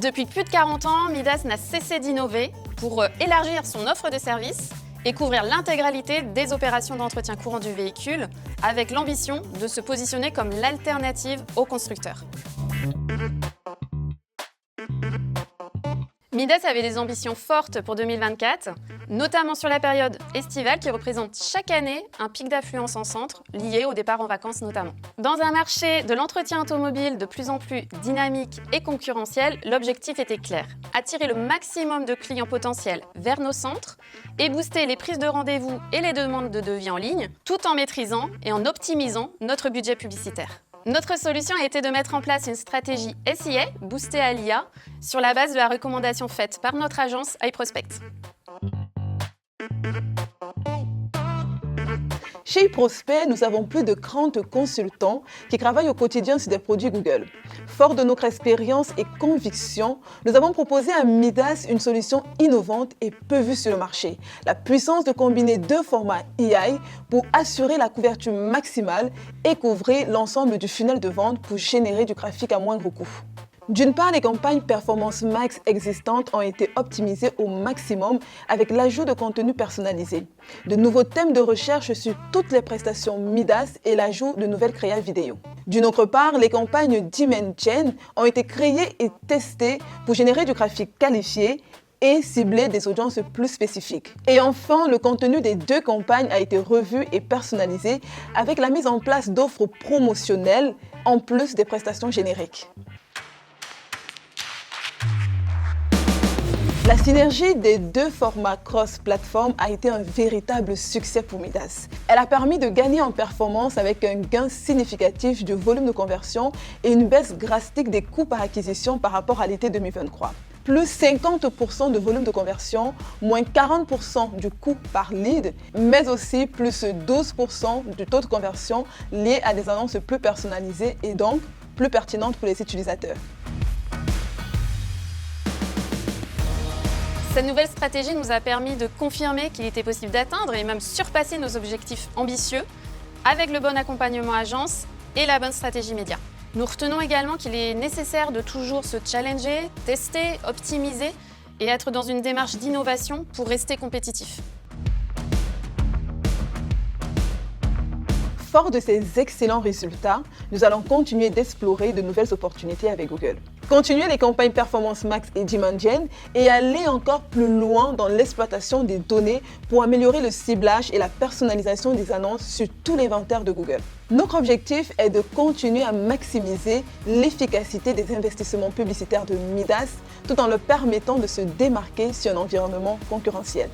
depuis plus de 40 ans, Midas n'a cessé d'innover pour élargir son offre de services et couvrir l'intégralité des opérations d'entretien courant du véhicule, avec l'ambition de se positionner comme l'alternative aux constructeurs. Midas avait des ambitions fortes pour 2024, notamment sur la période estivale qui représente chaque année un pic d'affluence en centre lié au départ en vacances notamment. Dans un marché de l'entretien automobile de plus en plus dynamique et concurrentiel, l'objectif était clair: attirer le maximum de clients potentiels vers nos centres et booster les prises de rendez-vous et les demandes de devis en ligne, tout en maîtrisant et en optimisant notre budget publicitaire. Notre solution a été de mettre en place une stratégie SIA boostée à l'IA sur la base de la recommandation faite par notre agence iProspect. Chez iProspect, nous avons plus de 30 consultants qui travaillent au quotidien sur des produits Google. Fort de notre expérience et conviction, nous avons proposé à Midas une solution innovante et peu vue sur le marché. La puissance de combiner deux formats AI pour assurer la couverture maximale et couvrir l'ensemble du funnel de vente pour générer du trafic à moindre coût. D'une part, les campagnes Performance Max existantes ont été optimisées au maximum avec l'ajout de contenu personnalisé, de nouveaux thèmes de recherche sur toutes les prestations Midas et l'ajout de nouvelles créas vidéo. D'une autre part, les campagnes Demand Gen ont été créées et testées pour générer du trafic qualifié et cibler des audiences plus spécifiques. Et enfin, le contenu des deux campagnes a été revu et personnalisé avec la mise en place d'offres promotionnelles en plus des prestations génériques. La synergie des deux formats cross-platform a été un véritable succès pour Midas. Elle a permis de gagner en performance avec un gain significatif du volume de conversion et une baisse drastique des coûts par acquisition par rapport à l'été 2023. Plus 50% de volume de conversion, moins 40% du coût par lead, mais aussi plus 12% du taux de conversion lié à des annonces plus personnalisées et donc plus pertinentes pour les utilisateurs. Cette nouvelle stratégie nous a permis de confirmer qu'il était possible d'atteindre et même surpasser nos objectifs ambitieux avec le bon accompagnement agence et la bonne stratégie média. Nous retenons également qu'il est nécessaire de toujours se challenger, tester, optimiser et être dans une démarche d'innovation pour rester compétitif. Fort de ces excellents résultats, nous allons continuer d'explorer de nouvelles opportunités avec Google. Continuer les campagnes Performance Max et Demand Gen et aller encore plus loin dans l'exploitation des données pour améliorer le ciblage et la personnalisation des annonces sur tout l'inventaire de Google. Notre objectif est de continuer à maximiser l'efficacité des investissements publicitaires de Midas tout en leur permettant de se démarquer sur un environnement concurrentiel.